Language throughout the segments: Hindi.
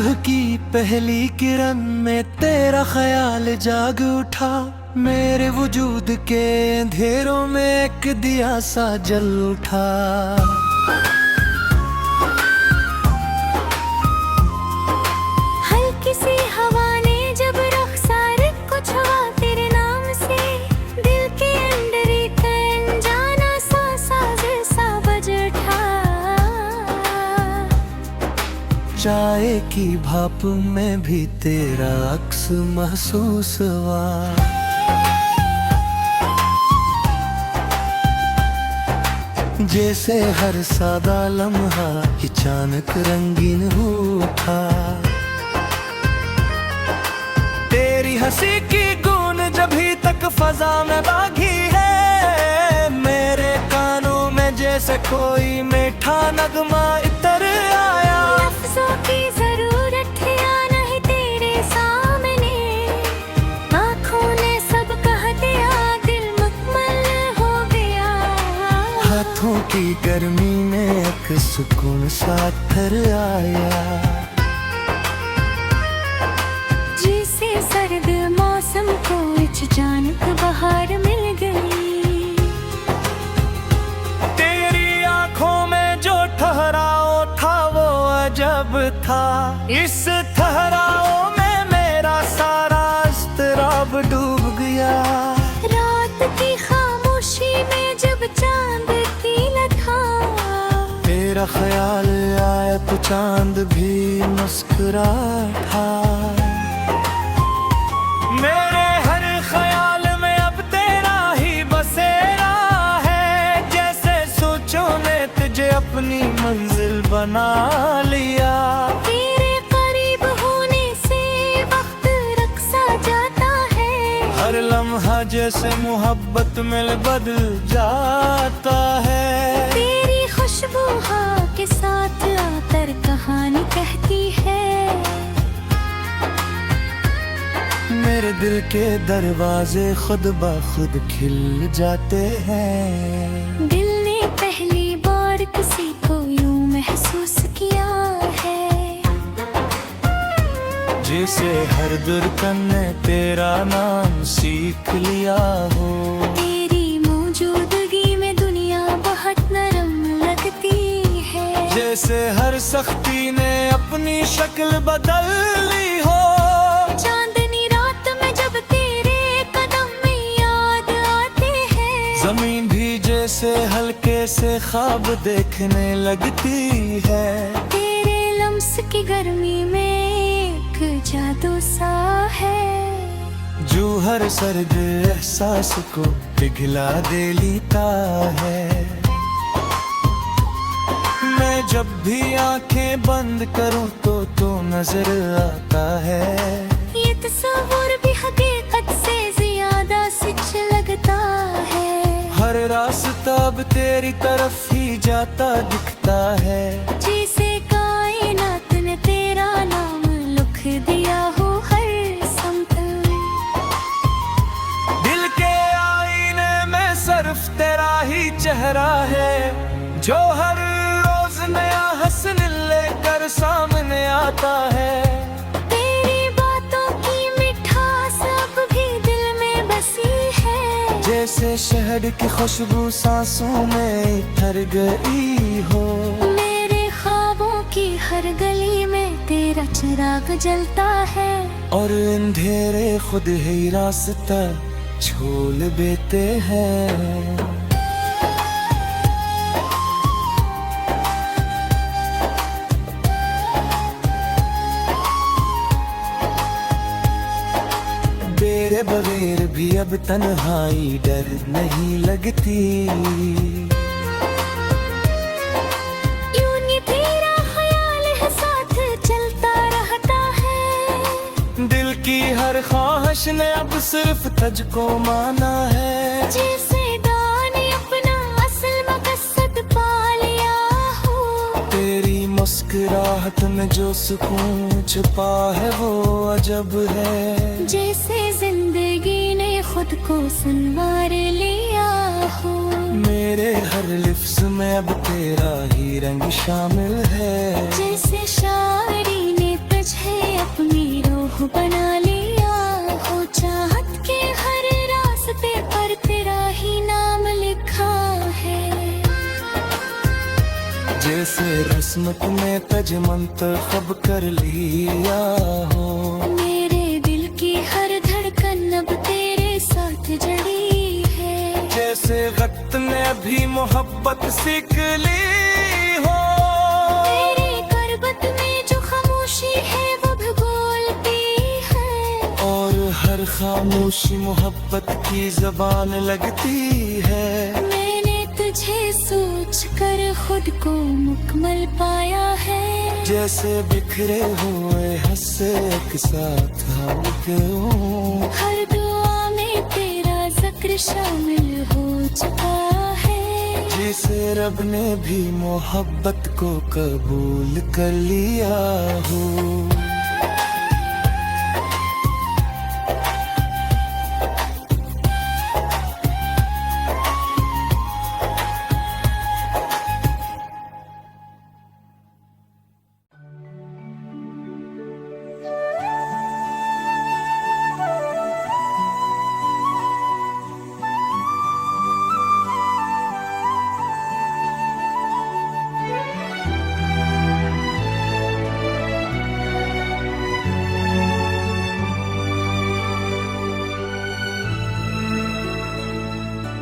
सुबह की पहली किरण में तेरा ख्याल जाग उठा। मेरे वजूद के अंधेरों में एक दिया सा जल उठा। हल्की सी हवा ने जब रख्सार को छुआ तेरे नाम से, दिल के अंदर एक अनजाना सा साज सा बज उठा। चाय की भाप में भी तेरा अक्स महसूस हुआ। जैसे हर सादा लम्हा अचानक रंगीन हो उठा। तेरी हंसी की गूंज जभी तक फजा में बागी है। मेरे कानों में जैसे कोई मीठा नगमा इतर आया। लफ्ज़ों की ज़रूरत है या नहीं तेरे सामने, आँखों ने सब कह दिया, दिल मुकम्मल हो गया। हाथों की गर्मी में एक सुकून सा थर आया। जैसे सर्द मौसम को अचानक बहार मिल गई। तेरी आंखों में जो ठहराव था वो अजब था। इस ठहराव में मेरा सारा इज़्तिराब डूब गया। रात की खामोशी में जब चांद खिला था, तेरा ख्याल आया तो चांद भी मुस्कुरा था। मेरे हर ख्याल में अब तेरा ही बसेरा है। जैसे सोचों ने तुझे अपनी मंजिल बना लिया। तेरे करीब होने से वक्त रक्सा जाता है। हर लम्हा जैसे मोहब्बत में बदल जाता है। तेरी खुशबू हवा के साथ आकर कहानी कहती है। मेरे दिल के दरवाजे खुद ब खुद खिल जाते हैं। दिल ने पहली बार किसी को यूं महसूस किया है। जैसे हर धड़कन ने तेरा नाम सीख लिया हो। तेरी मौजूदगी में दुनिया बहुत नरम लगती है। जैसे हर सख्ती ने अपनी शक्ल बदल ली हो। चांदनी रात में जब तेरे कदम में याद आते हैं, जमीन भी जैसे हल्के से ख्वाब देखने लगती है। तेरे लम्स की गर्मी में एक जादू सा है, जो हर सर्द एहसास को पिघला दे लेता है। मैं जब भी आंखें बंद करूं तो नजर आता है। ये तस्वीर भी हकीकत से ज्यादा सच लगता है। हर रास्ता अब तेरी तरफ ही जाता दिखता है। जैसे कायनात ने तेरा नाम लिख दिया हो हर समत। दिल के आईने में सिर्फ तेरा ही चेहरा है, जो हर रोज नया हसन लेकर सामने आता है। तेरी बातों की मिठास अब भी दिल में बसी है। जैसे शहद की खुशबू सांसों में ठहर गई हो। मेरे ख्वाबों की हर गली में तेरा चिराग जलता है। और अंधेरे खुद ही रास्ता छोड़ देते हैं। तेरे बगैर भी अब तन्हाई डर नहीं लगती। यूं ही तेरा ख्याल है साथ चलता रहता है। दिल की हर ख्वाहिश ने अब सिर्फ तुझको माना है। जैसे दाने अपना असल मकसद पा लिया हो। तेरी मुस्कुराहट में जो सुकून छुपा है वो अजब है। जैसे जिंदगी ने खुद को संवार लिया हो। मेरे हर लिफ्ज में अब तेरा ही रंग शामिल है। जैसे शायरी ने तुझे अपनी रूह बना लिया हो, चाहत के हर रास्ते पर तेरा ही नाम लिखा है। जैसे रस्मत में तज मंतखब कर लिया हो, मेरे दिल की हर धड़कन अब तेरे साथ जड़ी है। जैसे वक्त ने भी मोहब्बत सीख ली हो, तेरी करबत में जो खामोशी है वो भूगोलती है। और हर खामोशी मोहब्बत की जबान लगती है। मैंने तुझे सोच कर खुद को मुकम्मल पाया है। जैसे बिखरे हुए हंसे एक साथ हम क्यों, हर दुआ में तेरा जिक्र शामिल हो चुका है। जिसे रब ने भी मोहब्बत को कबूल कर लिया हो।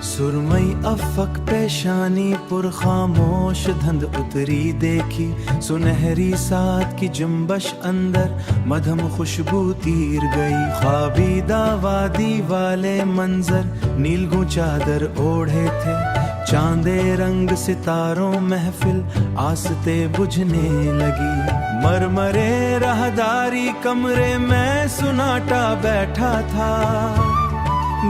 सुरमई अफक पेशानी पुर खामोश धंध उतरी देखी, सुनहरी साथ की जुम्बश अंदर मधम खुशबू तीर गई। ख्वाबीदा वादी वाले मंजर नीलगू चादर ओढ़े थे, चांदे रंग सितारों महफिल आस्ते बुझने लगी। मरमरे राहदारी कमरे में सुनाटा बैठा था,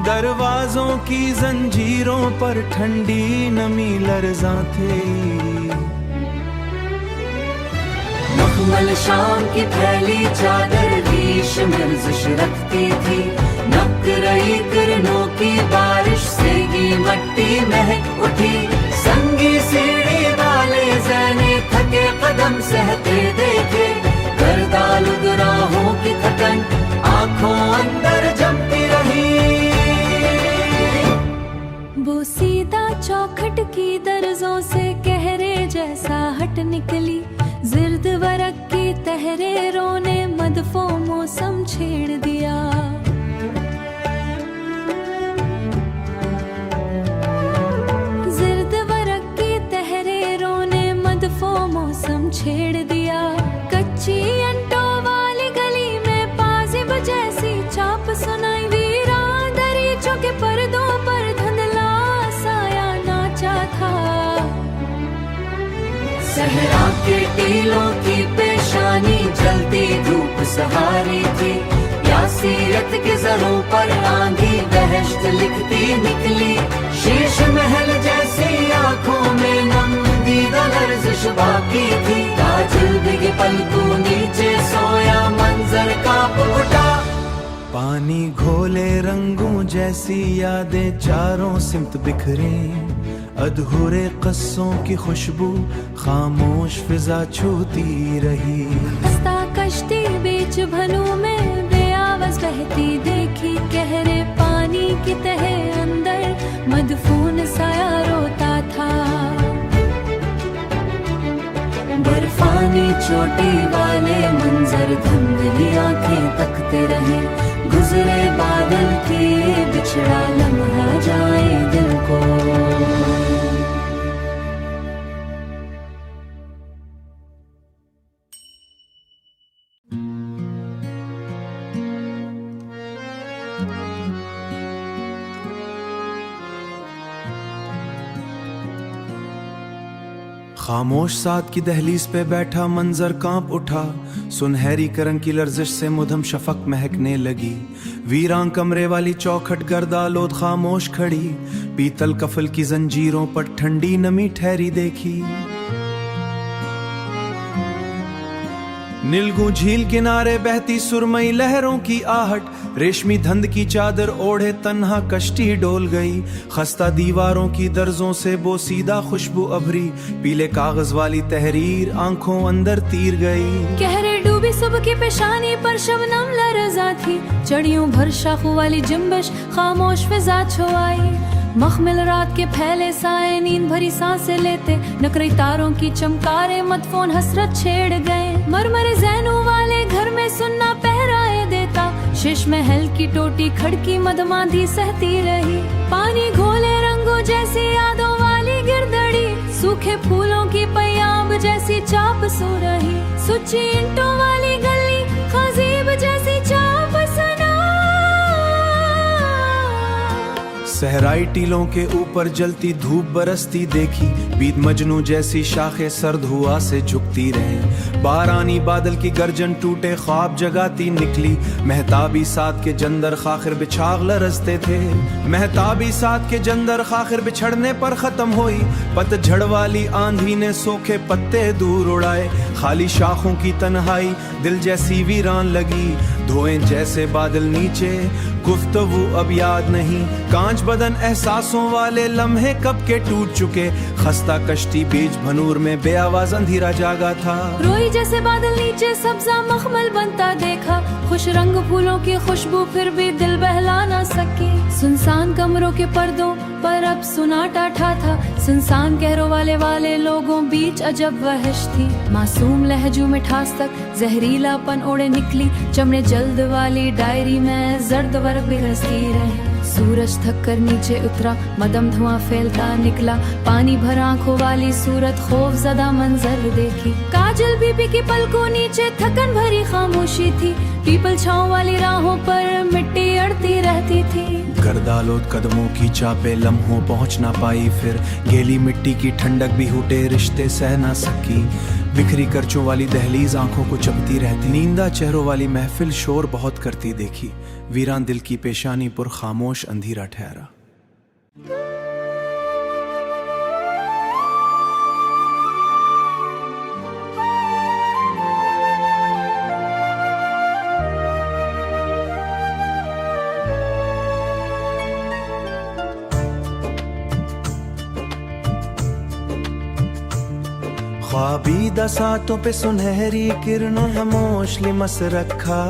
दरवाजों की जंजीरों पर ठंडी नमी लर्ज़ां थी। मखमल शाम की फैली चादर रीश मिर्जिश रखती थी, नक रही किरणों की बारिश से की मट्टी महक उठी। संगी सीढ़ी वाले ज़ैने थके कदम सहते देखे, गर्दालुद राहों की थकन आंखों अंदर जमती रही। बोसीदा चौखट की दर्जों से कहरे जैसा हट निकली, जिर्द वरक की तहरीरों ने मदफो मौसम छेड़ दिया। जिर्द वरक की तहरीरों ने मदफो मौसम छेड़ दिया। कच्ची अंटों वाली गली में पाजिब जैसी चाप सुनाई, वीरान दरीचों के पर्दों पर सहरा के टीलों की पेशानी जलती धूप सहारी थी। यासीरत के जरों पर आंधी बहश्त लिखती निकली, शीश महल जैसी आंखों में नम दीदा लर्जिश बाकी थी। काजल बिगे पलकों नीचे सोया मंजर कांप उठा। पानी घोले रंगों जैसी यादें चारों सिमत बिखरे, अधूरे कस्सों की खुशबू खामोश फिजा छूती रही। खस्ता कश्ती बीच भनों में बेआवाज बहती देखी, गहरे पानी की तह अंदर मदफून साया रोता था। बर्फानी चोटी वाले मंजर धुंधली आंखें तकते रहे, गुजरे बादल के बिछड़ा लम्हा जाए दिल को। खामोश साथ की दहलीज पे बैठा मंजर कांप उठा, सुनहरी करन की लर्जिश से मुधम शफक महकने लगी। वीरान कमरे वाली चौखट गर्दालोद खामोश खड़ी, पीतल कफल की जंजीरों पर ठंडी नमी ठहरी देखी। नीलगू झील किनारे बहती सुरमई लहरों की आहट, रेशमी धंध की चादर ओढ़े तन्हा कश्ती डोल गई। खस्ता दीवारों की दर्जों से बोसीदा खुशबू अभरी, पीले कागज वाली तहरीर आंखों अंदर तीर गई। गहरे डूबी सुबह की पेशानी पर शबनम लरज़ा थी, चड़ियों भर शाखों वाली जिम्बश खामोश फिजा छो आई। मखमल रात के फैले साए नींद भरी सांसें लेते, नकरी तारों की चमकारे मदफोन हसरत छेड़ गए। मरमरे जैनों वाले घर में सुनना पहराए देता, शीश महल की टोटी खड़की मदमांदी सहती रही। पानी घोले रंगों जैसी यादों वाली गिरदड़ी, सूखे फूलों की पयाब जैसी चाप सो रही। सुच्ची ईंटों वाली गली खजीब जैसी चाप सना। सहराई टीलों के ऊपर जलती धूप बरसती देखी, बीत मजनू जैसी शाखें सर्द हुआ से झुकती रहे। बारानी बादल की गर्जन टूटे ख्वाब जगाती निकली, महताबी साथ के जंदर खाखिर बिछाग लरसते थे। महताबी साथ के जंदर खाखिर बिछड़ने पर खत्म हुई, पतझड़ वाली आंधी ने सोखे पत्ते दूर उड़ाए। खाली शाखों की तन्हाई दिल जैसी वीरान लगी, धोएं जैसे बादल नीचे गुफ्तगू अब याद नहीं। कांच बदन एहसासों वाले लम्हे कब के टूट चुके, खस्ता कश्ती बीच भनूर में बेआवाज अंधेरा जागा था। रोई जैसे बादल नीचे सब्जा मखमल बनता देखा, खुश रंग फूलों की खुशबू फिर भी दिल बहला ना सकी। सुनसान कमरों के पर्दों पर अब सुनाटा ठा था, सुनसान कहरों वाले लोगों बीच अजब वहश थी। मासूम लहजू में ठास तक जहरीलापन ओढ़े निकली, चमड़े जल्द वाली डायरी में जर्द वर्ग बिगसती रहे। सूरज थक कर नीचे उतरा, मदम धुआं फैलता निकला, पानी भर आंखों वाली सूरत खौफ जदा मंजर देखी। काजल बीबी की पलकों नीचे थकन भरी खामोशी थी, पीपल छांव वाली राहों पर मिट्टी अड़ती रहती थी। गर्दालोद कदमों की चापे लम्हों पहुंच ना पाई, फिर गीली मिट्टी की ठंडक भी हूटे रिश्ते सह ना सकी। बिखरी करचों वाली दहलीज आंखों को चमती रहती, नींदा चेहरों वाली महफिल शोर बहुत करती देखी। वीरान दिल की पेशानी पर खामोश अंधेरा ठहरा। ख्वाबीदा सातों पे सुनहरी किरणों खामोश लिमस रखा,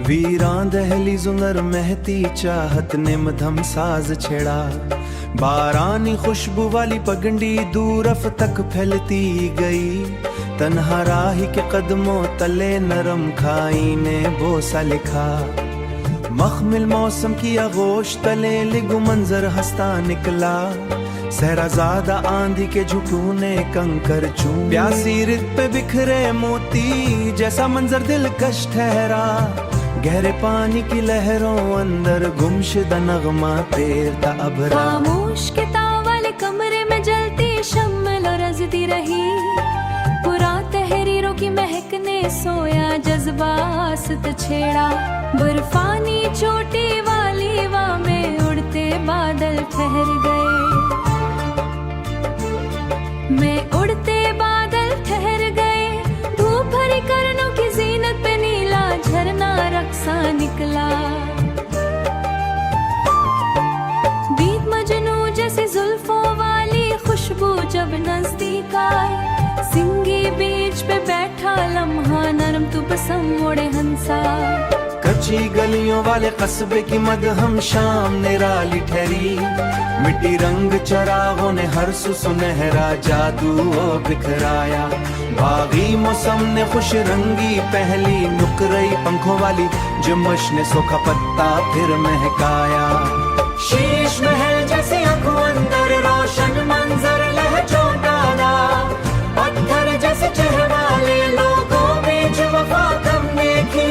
वीरान दहली जुनर महती चाहत ने मधम साज छेड़ा। बारानी खुशबू वाली पगंडी दूर अफ तक फैलती गई, तन्हा राही के कदमों तले नरम खाई ने बोसा लिखा। मखमिल मौसम की आगोश तले लिगु मंजर हंसता निकला, सहराज़ादा आंधी के झुटूने कंकर चूम। प्यासी रित पे बिखरे मोती जैसा मंजर दिलकश ठहरा, गहरे पानी की लहरों अंदर गुमशुदा नगमा तैरता अबरा। खामोश किताब वाले कमरे में जलती शम्म लरज़ती रही, पुरा तहरीरों की महक ने सोया जज्बात छेड़ा। बर्फानी चोटी वाली वा में उड़ते बादल ठहर गए, में उड़ते बादल ठहर गए। धूप भरी करनों की जीनत पे नीला झरना रक्सा निकला। बीत मजनू जैसी जुल्फों वाली खुशबू जब नजदीक आई, सिंगी बीच पे बैठा लम्हा नरम तू पसंद मोड़े हंसा। कच्ची गलियों वाले कस्बे की मदहम शाम निराली ठहरी, मिट्टी रंग चरागों ने हर सुनहरा जादू बिखराया। बागी मौसम ने खुश रंगी पहली नुकरई पंखों वाली जुम्मश ने सूखा पत्ता फिर महकाया। शीश महल जैसी आंखों अंदर रोशन मंजर लहजों डाला, पत्थर जैसे चेहरे वाले लोगों में जो वफा कम देखी।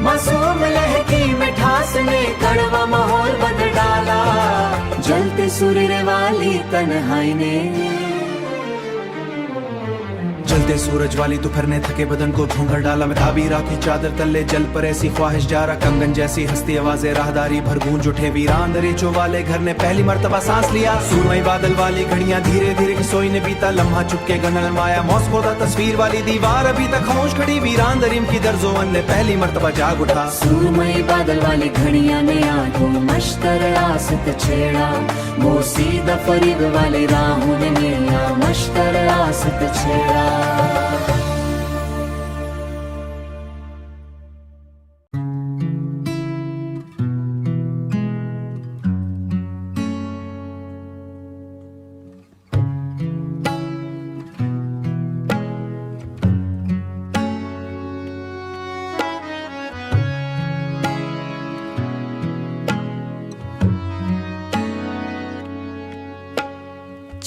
मासूम लहकी मिठास ने कड़वा माहौल बदल डाला, जलते सूर्य वाली तन्हाई ने। जलते सूरज वाली दोपहर ने थके बदन को घूंघट डाला, मैं ताबीरा की चादर तले जल पर ऐसी ख्वाहिश जा रहा। कंगन जैसी हस्ती आवाजें राहदारी भर गूंज उठे, वीरान दरीचों वाले घर ने पहली मर्तबा सांस लिया। सुरमई बादल वाली घड़ियां धीरे धीरे किसोई ने बीता, लम्हा चुपके गनल माया। मॉस्को दा तस्वीर वाली दीवार अभी तक खामोश खड़ी, वीरान दरीम की दर्जोवन ने पहली मर्तबा जाग उठा। सुरमई बादल वाली घड़ियां ने आंखों मश्तर आसत छेड़ा, मोसीदा फरीब वाले राहों ने मेरा मश्तर आसत छेड़ा।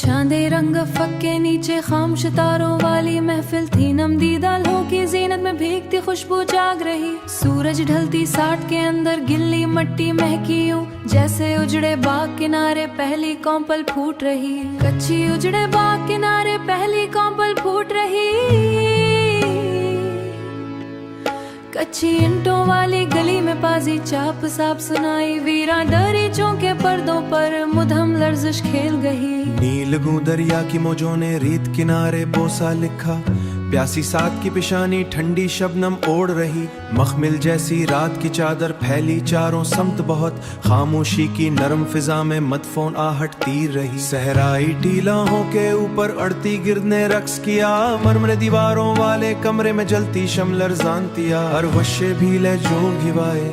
चांदे रंग फक्के नीचे खाम सितारों वाली महफिल थी, नमदीदा लोगों की जीनत में भीगती खुशबू जाग रही। सूरज ढलती 60 के अंदर गिल्ली मट्टी महकी यूं, जैसे उजड़े बाग किनारे पहली कौंपल फूट रही। कच्ची उजड़े बाग किनारे पहली कौंपल फूट रही। कच्ची इंटों वाली गली में पाजी चाप साप सुनाई, वीरा दरी चौके पर्दों पर मुधम लर्जिश खेल गई। नीलगू दरिया की मौजों ने रीत किनारे बोसा लिखा, प्यासी साथ की पिशानी ठंडी शबनम ओढ़ रही। मखमिल जैसी रात की चादर फैली चारों समत बहुत, खामोशी की नरम फिजा में मदफोन आहट तीर रही। सहराई टीलाहों के ऊपर अड़ती गिर्द ने रक्स किया, मरमरे दीवारों वाले कमरे में जलती शमलर जानतिया। हर वशे भी ले जोग हिवाए,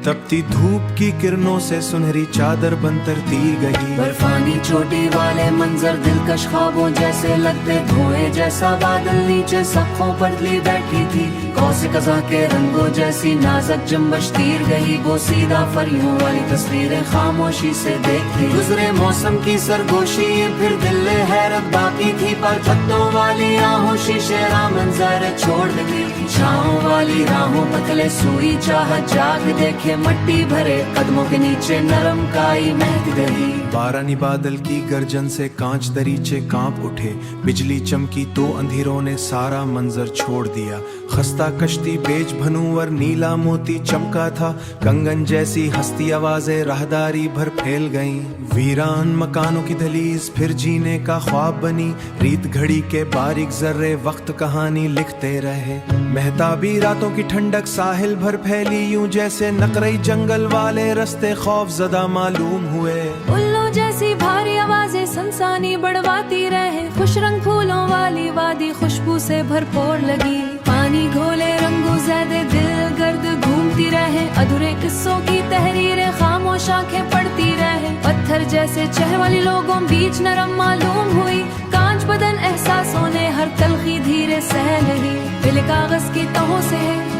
तपती धूप की किरणों से सुनहरी चादर बनतरती गई। बर्फानी चोटी वाले मंजर दिलकश ख्वाबों जैसे लगते, धुएं जैसा बादल नीचे सफ़ों पर ली बैठी थी। कौसे कज़ा के रंगों जैसी नाजक जंबश तीर गई, वो सीधा फरियों वाली तस्वीरें खामोशी से देखती। गुजरे मौसम की सरगोशी फिर दिल हैरत बाकी थी, पर पत्तों वाली आहों शीशेरा मंजर छोड़ दी। छाँव वाली राहों पतले सुई चाहत जाग देखे, मट्टी भरे कदमों के नीचे नरम काई महक गई। बारानी बादल की गर्जन से कांच दरीचे कांप उठे, बिजली चमकी तो अंधेरों ने सारा मंजर छोड़ दिया। खस्ता कश्ती बेच भनूवर नीला मोती चमका था, कंगन जैसी हस्ती आवाजें राहदारी भर फैल गईं। वीरान मकानों की दहलीज फिर जीने का ख्वाब बनी, रीत घड़ी के बारीक जर्रे वक्त कहानी लिखते रहे। महताबी रातों की ठंडक साहिल भर फैली यूं, जैसे नकरई जंगल वाले रास्ते खौफ ज़दा मालूम हुए। उल्लू जैसी भारी आवाजें सनसानी बढ़वाती रहे, खुश रंग फूलों वाली वादी खुशबू से भरपूर लगी। पानी घोले रंगों ज़्यादा दिल गर्द घूमती रहे, अधूरे किस्सों की तहरीरें खामोश आंखें पढ़ती रहे। पत्थर जैसे चेहरे वाली लोगों बीच नरम मालूम हुई, कांच बदन एहसासों ने हर तलखी धीरे सह ली। दिल कागज की तहों से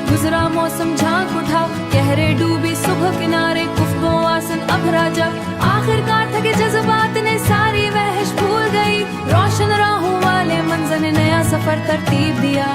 गुजरा मौसम झांक उठा, गहरे डूबी सुबह किनारे कुफ्बों आसन अभरा जब। आखिरकार थके जज्बात ने सारी वहश भूल गई, रोशन राहों वाले मंजर ने नया सफर तरतीब दिया।